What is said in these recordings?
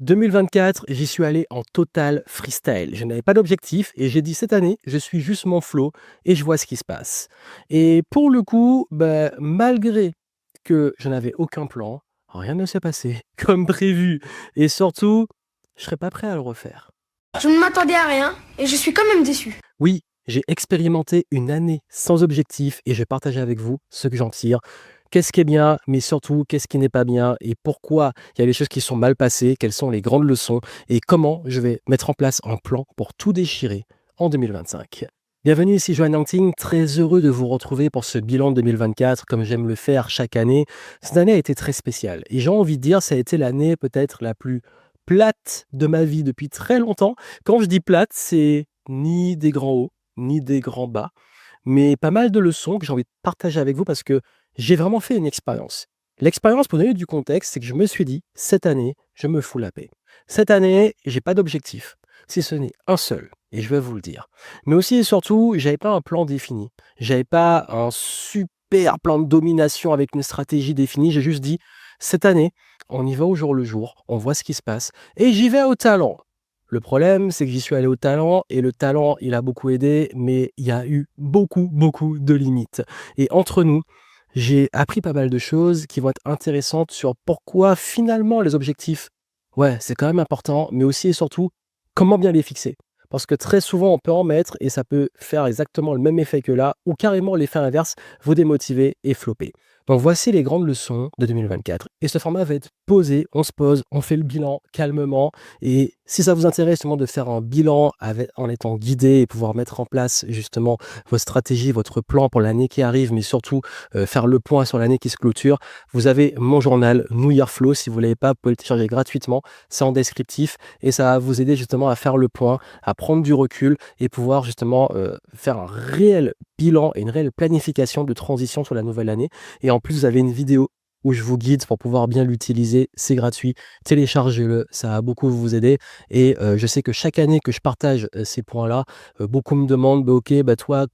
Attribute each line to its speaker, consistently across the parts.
Speaker 1: 2024, j'y suis allé en total freestyle. Je n'avais pas d'objectif et j'ai dit cette année, je suis juste mon flow et je vois ce qui se passe. Et pour le coup, malgré que je n'avais aucun plan, rien ne s'est passé comme prévu. Et surtout, je serais pas prêt à le refaire.
Speaker 2: Je ne m'attendais à rien et je suis quand même déçu.
Speaker 1: Oui, j'ai expérimenté une année sans objectif et je vais partager avec vous ce que j'en tire. Qu'est-ce qui est bien, mais surtout qu'est-ce qui n'est pas bien et pourquoi il y a des choses qui sont mal passées, quelles sont les grandes leçons et comment je vais mettre en place un plan pour tout déchirer en 2025. Bienvenue ici Joanne Nanting, très heureux de vous retrouver pour ce bilan de 2024 comme j'aime le faire chaque année. Cette année a été très spéciale et j'ai envie de dire ça a été l'année peut-être la plus plate de ma vie depuis très longtemps. Quand je dis plate, c'est ni des grands hauts, ni des grands bas, mais pas mal de leçons que j'ai envie de partager avec vous parce que j'ai vraiment fait une expérience. L'expérience, pour donner du contexte, c'est que je me suis dit, cette année, je me fous la paix. Cette année, j'ai pas d'objectif, si ce n'est un seul, et je vais vous le dire. Mais aussi et surtout, j'avais pas un plan défini. J'avais pas un super plan de domination avec une stratégie définie. J'ai juste dit, cette année, on y va au jour le jour, on voit ce qui se passe, et j'y vais au talent. Le problème, c'est que j'y suis allé au talent et le talent, il a beaucoup aidé, mais il y a eu beaucoup, beaucoup de limites. Et entre nous, j'ai appris pas mal de choses qui vont être intéressantes sur pourquoi finalement les objectifs, ouais, c'est quand même important, mais aussi et surtout, comment bien les fixer. Parce que très souvent, on peut en mettre et ça peut faire exactement le même effet que là, ou carrément l'effet inverse, vous démotiver et flopper. Donc voici les grandes leçons de 2024. Et ce format va être posé, on se pose, on fait le bilan calmement. Et si ça vous intéresse justement de faire un bilan en étant guidé et pouvoir mettre en place justement vos stratégies, votre plan pour l'année qui arrive, mais surtout faire le point sur l'année qui se clôture, vous avez mon journal New Year Flow. Si vous ne l'avez pas, vous pouvez le télécharger gratuitement. C'est en descriptif et ça va vous aider justement à faire le point, à prendre du recul et pouvoir justement faire un réel bilan et une réelle planification de transition sur la nouvelle année. Et en plus, vous avez une vidéo où je vous guide pour pouvoir bien l'utiliser. C'est gratuit. Téléchargez-le. Ça va beaucoup vous aider. Et je sais que chaque année que je partage ces points-là, beaucoup me demandent, toi,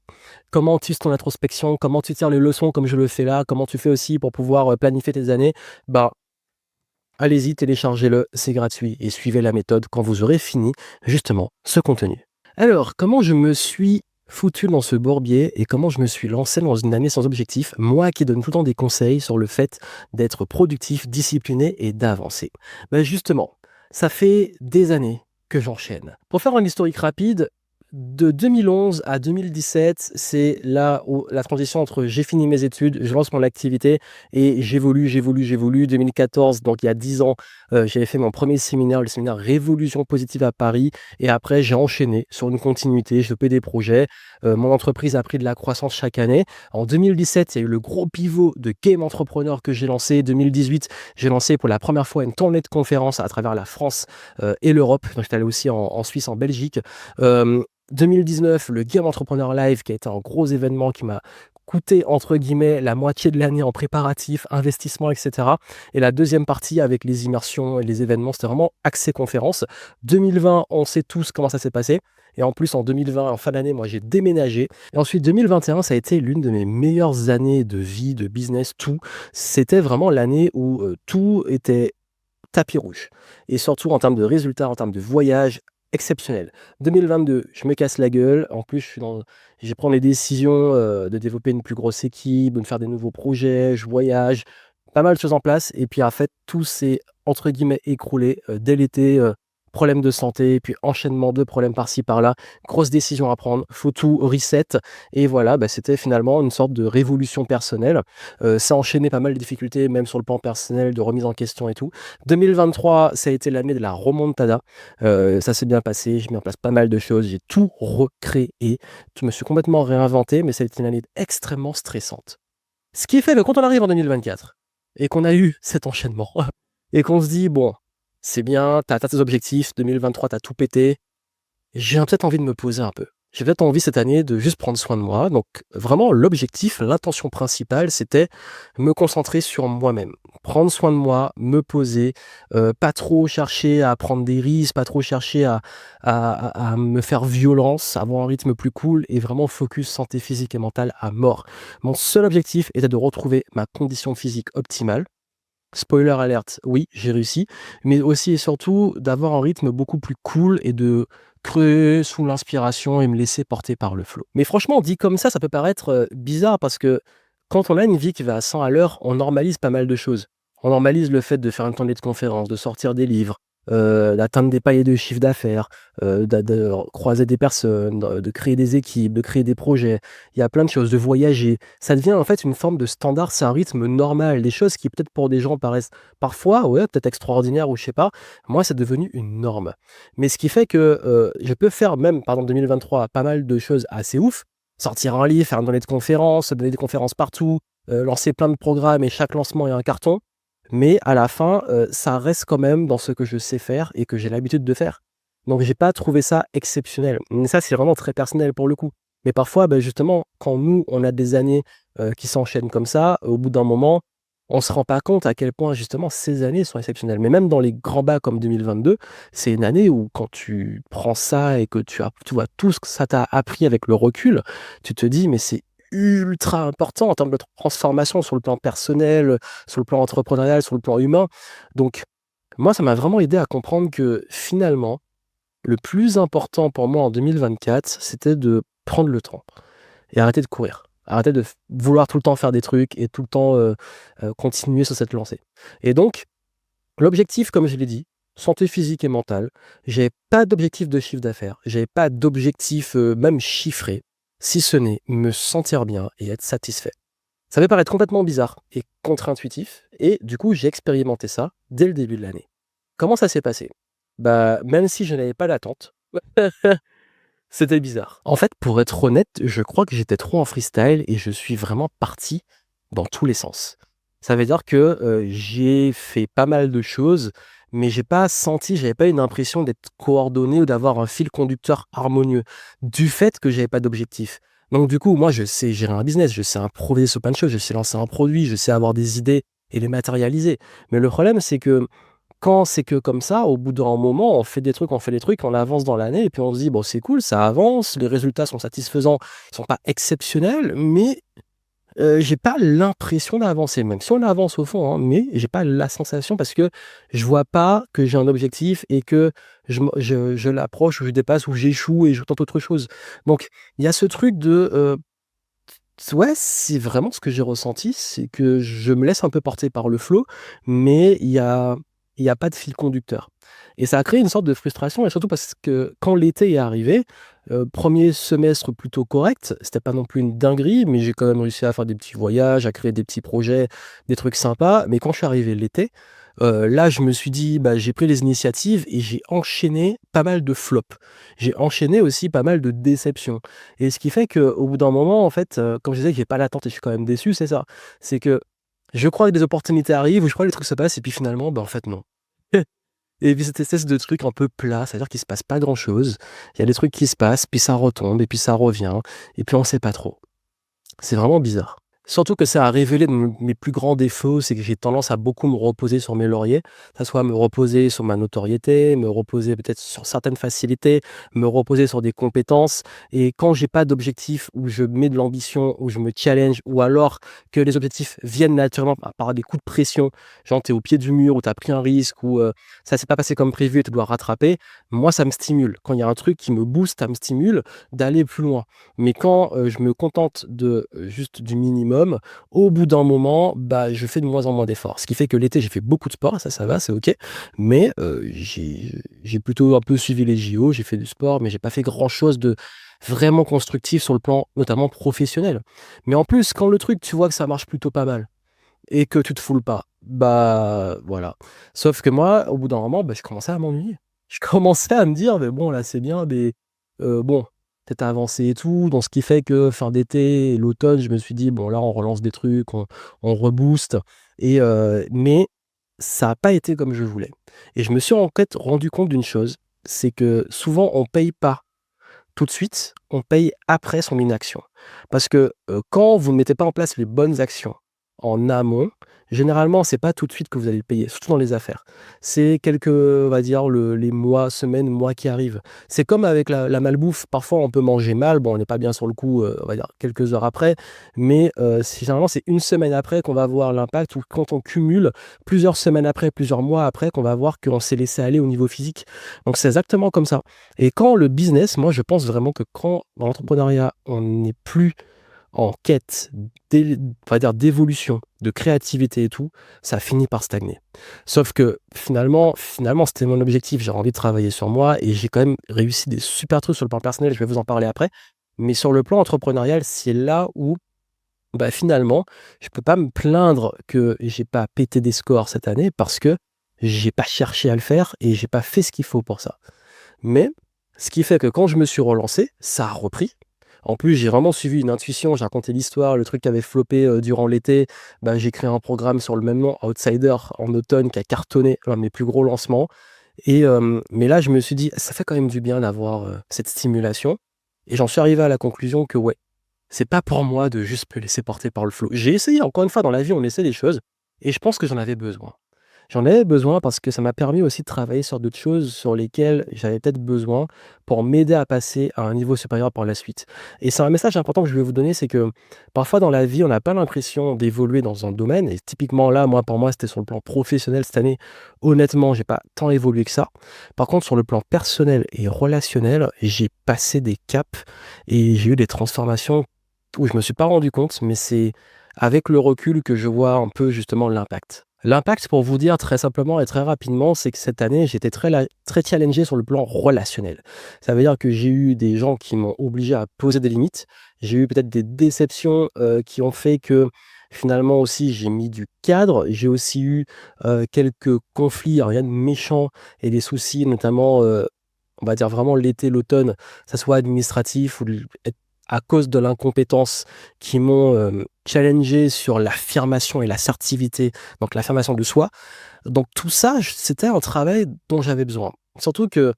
Speaker 1: comment tu utilises ton introspection, comment tu tires les leçons comme je le fais là, comment tu fais aussi pour pouvoir planifier tes années. Bah, allez-y, téléchargez-le, c'est gratuit et suivez la méthode quand vous aurez fini justement ce contenu. Alors, comment je me suis foutu dans ce bourbier et comment je me suis lancé dans une année sans objectif, moi qui donne tout le temps des conseils sur le fait d'être productif, discipliné et d'avancer. Justement, ça fait des années que j'enchaîne. Pour faire un historique rapide, de 2011 à 2017, c'est là où la transition entre j'ai fini mes études, je lance mon activité et j'évolue. 2014, donc il y a 10 ans, j'avais fait mon premier séminaire, le séminaire Révolution positive à Paris. Et après, j'ai enchaîné sur une continuité, j'ai développé des projets. Mon entreprise a pris de la croissance chaque année. En 2017, il y a eu le gros pivot de Game Entrepreneur que j'ai lancé. 2018, j'ai lancé pour la première fois une tournée de conférences à travers la France et l'Europe. Donc, j'étais allé aussi en Suisse, en Belgique. 2019, le Game Entrepreneur Live, qui a été un gros événement qui m'a coûté, entre guillemets, la moitié de l'année en préparatifs, investissement, etc. Et la deuxième partie avec les immersions et les événements, c'était vraiment axé conférence. 2020, on sait tous comment ça s'est passé. Et en plus, en 2020, en fin d'année, moi, j'ai déménagé. Et ensuite, 2021, ça a été l'une de mes meilleures années de vie, de business, tout. C'était vraiment l'année où tout était tapis rouge. Et surtout en termes de résultats, en termes de voyage, exceptionnel. 2022, je me casse la gueule. En plus, je prends les décisions de développer une plus grosse équipe, de faire des nouveaux projets, je voyage, pas mal de choses en place. Et puis en fait, tout s'est entre guillemets écroulé dès l'été. Problème de santé, puis enchaînement de problèmes par-ci par-là, grosse décision à prendre, faut tout reset. Et voilà, c'était finalement une sorte de révolution personnelle. Ça a enchaîné pas mal de difficultés, même sur le plan personnel, de remise en question et tout. 2023, ça a été l'année de la remontada. Ça s'est bien passé, j'ai mis en place pas mal de choses, j'ai tout recréé. Je me suis complètement réinventé, mais ça a été une année extrêmement stressante. Ce qui fait que quand on arrive en 2024 et qu'on a eu cet enchaînement et qu'on se dit, bon, c'est bien, t'as atteint tes objectifs, 2023, t'as tout pété, j'ai peut-être envie de me poser un peu. J'ai peut-être envie cette année de juste prendre soin de moi. Donc vraiment, l'objectif, l'intention principale, c'était me concentrer sur moi-même. Prendre soin de moi, me poser, pas trop chercher à prendre des risques, pas trop chercher à me faire violence, avoir un rythme plus cool et vraiment focus santé physique et mentale à mort. Mon seul objectif était de retrouver ma condition physique optimale Spoiler alert, oui, j'ai réussi, mais aussi et surtout d'avoir un rythme beaucoup plus cool et de creuser sous l'inspiration et me laisser porter par le flow. Mais franchement, dit comme ça peut paraître, bizarre parce que quand on a une vie qui va à 100 à l'heure, on normalise pas mal de choses. On normalise le fait de faire une tournée de conférences, de sortir des livres, d'atteindre des paliers de chiffre d'affaires, de croiser des personnes, de créer des équipes, de créer des projets. Il y a plein de choses, de voyager. Ça devient en fait une forme de standard, c'est un rythme normal. Des choses qui peut-être pour des gens paraissent parfois, ouais, peut-être extraordinaires ou je sais pas. Moi, c'est devenu une norme. Mais ce qui fait que, je peux faire même, par exemple 2023, pas mal de choses assez ouf. Sortir un livre, faire une tournée de conférences, donner des conférences partout, lancer plein de programmes et chaque lancement est un carton. Mais à la fin, ça reste quand même dans ce que je sais faire et que j'ai l'habitude de faire. Donc j'ai pas trouvé ça exceptionnel. Mais ça, c'est vraiment très personnel pour le coup. Mais parfois, justement, quand nous, on a des années, qui s'enchaînent comme ça, au bout d'un moment, on se rend pas compte à quel point justement ces années sont exceptionnelles. Mais même dans les grands bas comme 2022, c'est une année où quand tu prends ça et que tu vois tout ce que ça t'a appris avec le recul, tu te dis: «Mais c'est ultra important en termes de transformation sur le plan personnel, sur le plan entrepreneurial, sur le plan humain». Donc moi, ça m'a vraiment aidé à comprendre que finalement, le plus important pour moi en 2024, c'était de prendre le temps et arrêter de courir. Arrêter de vouloir tout le temps faire des trucs et tout le temps continuer sur cette lancée. Et donc, l'objectif, comme je l'ai dit, santé physique et mentale, j'avais pas d'objectif de chiffre d'affaires, j'avais pas d'objectif même chiffré, si ce n'est me sentir bien et être satisfait. Ça peut paraître complètement bizarre et contre-intuitif, et du coup, j'ai expérimenté ça dès le début de l'année. Comment ça s'est passé? Même si je n'avais pas d'attente, c'était bizarre. En fait, pour être honnête, je crois que j'étais trop en freestyle et je suis vraiment parti dans tous les sens. Ça veut dire que, j'ai fait pas mal de choses, mais j'avais pas une impression d'être coordonné ou d'avoir un fil conducteur harmonieux, du fait que j'avais pas d'objectif. Donc du coup, moi, je sais gérer un business, je sais improviser sur plein de choses, je sais lancer un produit, je sais avoir des idées et les matérialiser. Mais le problème, c'est que quand c'est que comme ça, au bout d'un moment, on fait des trucs, on avance dans l'année et puis on se dit: «Bon, c'est cool, ça avance, les résultats sont satisfaisants, ils sont pas exceptionnels, mais j'ai pas l'impression d'avancer», même si on avance au fond, hein, mais j'ai pas la sensation parce que je vois pas que j'ai un objectif et que je l'approche ou je dépasse ou j'échoue et je tente autre chose. Donc il y a ce truc de, ouais, c'est vraiment ce que j'ai ressenti, c'est que je me laisse un peu porter par le flow, mais il y a pas de fil conducteur et ça a créé une sorte de frustration et surtout parce que quand l'été est arrivé, 1er semestre plutôt correct, c'était pas non plus une dinguerie, mais j'ai quand même réussi à faire des petits voyages, à créer des petits projets, des trucs sympas. Mais quand je suis arrivé l'été, là, je me suis dit: j'ai pris les initiatives et j'ai enchaîné pas mal de flops. J'ai enchaîné aussi pas mal de déceptions. Et ce qui fait qu'au bout d'un moment, en fait, comme je disais que j'ai pas l'attente et je suis quand même déçu, c'est ça. C'est que je crois que des opportunités arrivent ou je crois que les trucs se passent et puis finalement, en fait, non. Et puis cette espèce de truc un peu plat, c'est-à-dire qu'il se passe pas grand-chose. Il y a des trucs qui se passent, puis ça retombe et puis ça revient et puis on sait pas trop. C'est vraiment bizarre. Surtout que ça a révélé mes plus grands défauts, c'est que j'ai tendance à beaucoup me reposer sur mes lauriers. Ça soit me reposer sur ma notoriété, me reposer peut-être sur certaines facilités, me reposer sur des compétences. Et quand j'ai pas d'objectif, où je mets de l'ambition, où je me challenge, ou alors que les objectifs viennent naturellement par des coups de pression, genre tu es au pied du mur, ou tu as pris un risque, ou ça s'est pas passé comme prévu et tu dois rattraper, moi ça me stimule. Quand il y a un truc qui me booste, ça me stimule d'aller plus loin. Mais quand, je me contente de, juste du minimum, au bout d'un moment, je fais de moins en moins d'efforts. Ce qui fait que l'été, j'ai fait beaucoup de sport, ça va, c'est OK. Mais, j'ai plutôt un peu suivi les JO, j'ai fait du sport, mais j'ai pas fait grand chose de vraiment constructif sur le plan notamment professionnel. Mais en plus, quand le truc, tu vois que ça marche plutôt pas mal et que tu te foules pas, voilà. Sauf que moi, au bout d'un moment, je commençais à m'ennuyer. Je commençais à me dire: «Mais bon, là, c'est bien, mais bon, peut-être avancer et tout». Donc ce qui fait que fin d'été et l'automne, je me suis dit: «Bon, là, on relance des trucs, on rebooste» et mais ça a pas été comme je voulais et je me suis en fait rendu compte d'une chose, c'est que souvent on paye pas tout de suite, on paye après son inaction. Parce que, quand vous ne mettez pas en place les bonnes actions, en amont, généralement, c'est pas tout de suite que vous allez le payer, surtout dans les affaires. C'est quelques, on va dire, les mois, semaines, mois qui arrivent. C'est comme avec la malbouffe. Parfois, on peut manger mal. Bon, on n'est pas bien sur le coup, on va dire quelques heures après. Mais généralement, c'est une semaine après qu'on va voir l'impact ou quand on cumule plusieurs semaines après, plusieurs mois après, qu'on va voir qu'on s'est laissé aller au niveau physique. Donc, c'est exactement comme ça. Et quand le business, moi, je pense vraiment que quand dans l'entrepreneuriat, on n'est plus en quête on va dire d'évolution, de créativité et tout, ça finit par stagner. Sauf que finalement, c'était mon objectif. J'ai envie de travailler sur moi et j'ai quand même réussi des super trucs sur le plan personnel. Je vais vous en parler après. Mais sur le plan entrepreneurial, c'est là où, bah, finalement, je peux pas me plaindre que j'ai pas pété des scores cette année parce que j'ai pas cherché à le faire et j'ai pas fait ce qu'il faut pour ça. Mais ce qui fait que quand je me suis relancé, ça a repris. En plus, j'ai vraiment suivi une intuition, j'ai raconté l'histoire, le truc qui avait floppé, durant l'été, bah, j'ai créé un programme sur le même nom, Outsider, en automne, qui a cartonné, l'un de mes plus gros lancements et mais là, je me suis dit: «Ça fait quand même du bien d'avoir, cette stimulation» et j'en suis arrivé à la conclusion que ouais, c'est pas pour moi de juste me laisser porter par le flow. J'ai essayé, encore une fois, dans la vie, on essaie des choses et je pense que j'en avais besoin. J'en avais besoin parce que ça m'a permis aussi de travailler sur d'autres choses sur lesquelles j'avais peut-être besoin pour m'aider à passer à un niveau supérieur par la suite. Et c'est un message important que je vais vous donner, c'est que parfois dans la vie, on n'a pas l'impression d'évoluer dans un domaine. Et typiquement là, moi, pour moi, c'était sur le plan professionnel cette année. Honnêtement, j'ai pas tant évolué que ça. Par contre, sur le plan personnel et relationnel, j'ai passé des caps et j'ai eu des transformations où je me suis pas rendu compte, mais c'est avec le recul que je vois un peu justement l'impact. L'impact, pour vous dire très simplement et très rapidement, c'est que cette année, j'étais très challengé sur le plan relationnel. Ça veut dire que j'ai eu des gens qui m'ont obligé à poser des limites. J'ai eu peut-être des déceptions qui ont fait que finalement aussi j'ai mis du cadre. J'ai aussi eu quelques conflits, rien de méchant, et des soucis, notamment, on va dire vraiment l'été, l'automne, ça soit administratif ou à cause de l'incompétence qui m'ont challengé sur l'affirmation et l'assertivité, donc l'affirmation de soi. Donc tout ça, c'était un travail dont j'avais besoin. Surtout que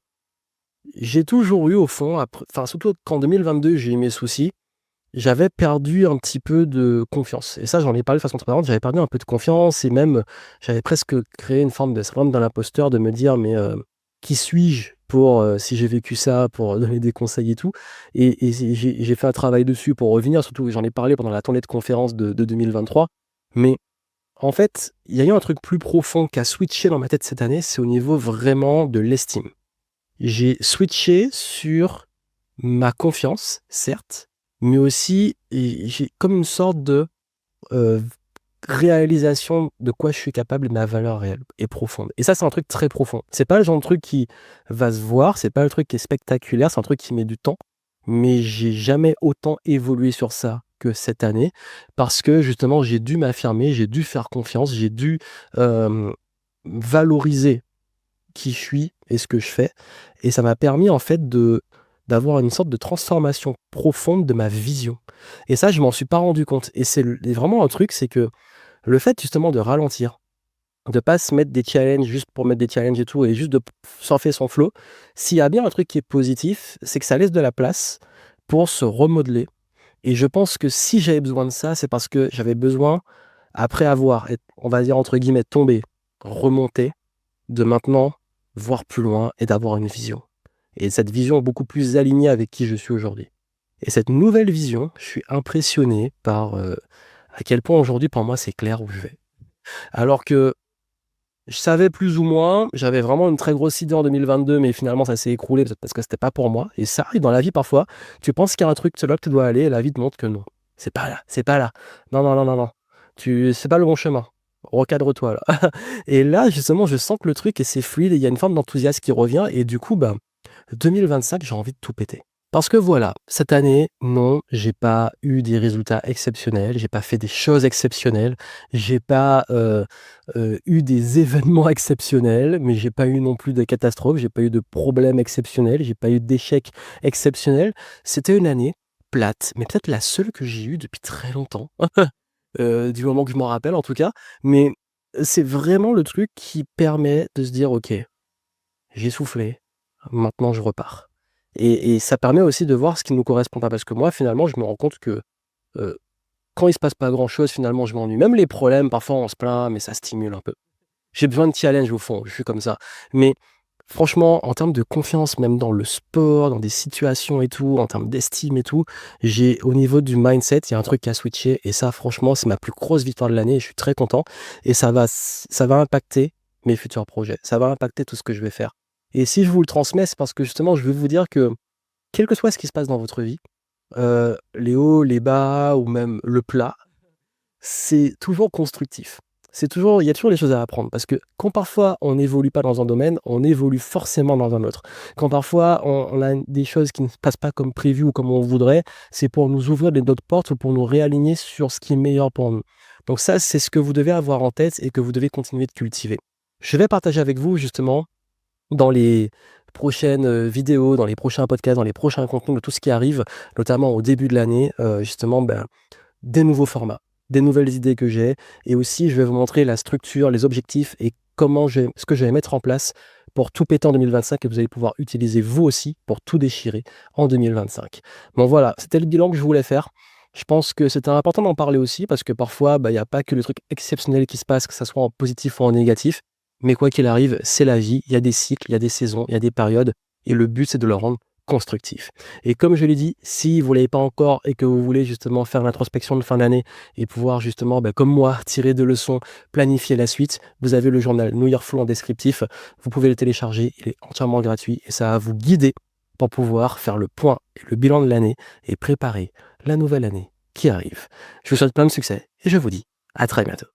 Speaker 1: j'ai toujours eu au fond, enfin surtout qu'en 2022 j'ai eu mes soucis, j'avais perdu un petit peu de confiance. Et ça, j'en ai parlé de façon transparente, j'avais perdu un peu de confiance et même j'avais presque créé une forme de syndrome de l'imposteur de me dire mais qui suis-je pour si j'ai vécu ça, pour donner des conseils et tout. Et j'ai fait un travail dessus pour revenir, surtout j'en ai parlé pendant la tournée de conférences de 2023. Mais en fait, il y a eu un truc plus profond qui a switché dans ma tête cette année, c'est au niveau vraiment de l'estime. J'ai switché sur ma confiance, certes, mais aussi j'ai comme une sorte de, heu, réalisation de quoi je suis capable et de ma valeur réelle et profonde. Et ça, c'est un truc très profond. C'est pas le genre de truc qui va se voir, c'est pas le truc qui est spectaculaire, c'est un truc qui met du temps, mais j'ai jamais autant évolué sur ça que cette année parce que justement, j'ai dû m'affirmer, j'ai dû faire confiance, j'ai dû, hem, valoriser qui je suis et ce que je fais et ça m'a permis en fait d'avoir une sorte de transformation profonde de ma vision et ça, je m'en suis pas rendu compte et c'est vraiment un truc, c'est que le fait justement de ralentir, de pas se mettre des challenges juste pour mettre des challenges et tout et juste de surfer son flow, s'il y a bien un truc qui est positif, c'est que ça laisse de la place pour se remodeler et je pense que si j'avais besoin de ça, c'est parce que j'avais besoin, après avoir on va dire entre guillemets «tombé», remonté, de maintenant voir plus loin et d'avoir une vision. Et cette vision beaucoup plus alignée avec qui je suis aujourd'hui. Et cette nouvelle vision, je suis impressionné par, à quel point aujourd'hui pour moi c'est clair où je vais. Alors que je savais plus ou moins, j'avais vraiment une très grosse idée en 2022 mais finalement ça s'est écroulé peut-être parce que c'était pas pour moi et ça arrive dans la vie parfois. Tu penses qu'il y a un truc, c'est là que tu dois aller et la vie te montre que non. C'est pas là, c'est pas là. Non, non, non, non, non. C'est pas le bon chemin. Recadre-toi là. Et là justement je sens que le truc et c'est fluide et il y a une forme d'enthousiasme qui revient et du coup, bah, 2025 j'ai envie de tout péter. Parce que voilà, cette année, non, j'ai pas eu des résultats exceptionnels, j'ai pas fait des choses exceptionnelles, j'ai pas, eu des événements exceptionnels, mais j'ai pas eu non plus de catastrophes, j'ai pas eu de problèmes exceptionnels, j'ai pas eu d'échecs exceptionnels. C'était une année plate, mais peut-être la seule que j'ai eue depuis très longtemps, du moment que je m'en rappelle en tout cas. Mais c'est vraiment le truc qui permet de se dire: «OK, j'ai soufflé, maintenant je repars» et ça permet aussi de voir ce qui nous correspond pas. Parce que moi, finalement, je me rends compte que, heu, Quand il se passe pas grand-chose, finalement, je m'ennuie. Même les problèmes, parfois, on se plaint, mais ça stimule un peu. J'ai besoin de challenge au fond, je suis comme ça. Mais franchement, en termes de confiance, même dans le sport, dans des situations et tout, en termes d'estime et tout, j'ai au niveau du mindset, il y a un truc qui a switché et ça, franchement, c'est ma plus grosse victoire de l'année et je suis très content et ça va impacter mes futurs projets. Ça va impacter tout ce que je vais faire. Et si je vous le transmets, c'est parce que justement, je veux vous dire que quel que soit ce qui se passe dans votre vie, les hauts, les bas ou même le plat, c'est toujours constructif. Il y a toujours des choses à apprendre parce que quand parfois on n'évolue pas dans un domaine, on évolue forcément dans un autre. Quand parfois on a des choses qui ne se passent pas comme prévu ou comme on voudrait, c'est pour nous ouvrir d'autres portes ou pour nous réaligner sur ce qui est meilleur pour nous. Donc ça, c'est ce que vous devez avoir en tête et que vous devez continuer de cultiver. Je vais partager avec vous justement dans les prochaines vidéos, dans les prochains podcasts, dans les prochains contenus de tout ce qui arrive, notamment au début de l'année, justement, des nouveaux formats, des nouvelles idées que j'ai et aussi je vais vous montrer la structure, les objectifs et ce que je vais mettre en place pour tout péter en 2025 et vous allez pouvoir utiliser vous aussi pour tout déchirer en 2025. Bon voilà, c'était le bilan que je voulais faire. Je pense que c'était important d'en parler aussi parce que parfois, il y a pas que le truc exceptionnel qui se passe, que ça soit en positif ou en négatif. Mais quoi qu'il arrive, c'est la vie, il y a des cycles, il y a des saisons, il y a des périodes et le but c'est de le rendre constructif. Et comme je l'ai dit, si vous ne l'avez pas encore et que vous voulez justement faire l'introspection de fin d'année et pouvoir justement, comme moi, tirer de leçons, planifier la suite, vous avez le journal New Year Flow en descriptif. Vous pouvez le télécharger, il est entièrement gratuit et ça va vous guider pour pouvoir faire le point et le bilan de l'année et préparer la nouvelle année qui arrive. Je vous souhaite plein de succès et je vous dis à très bientôt.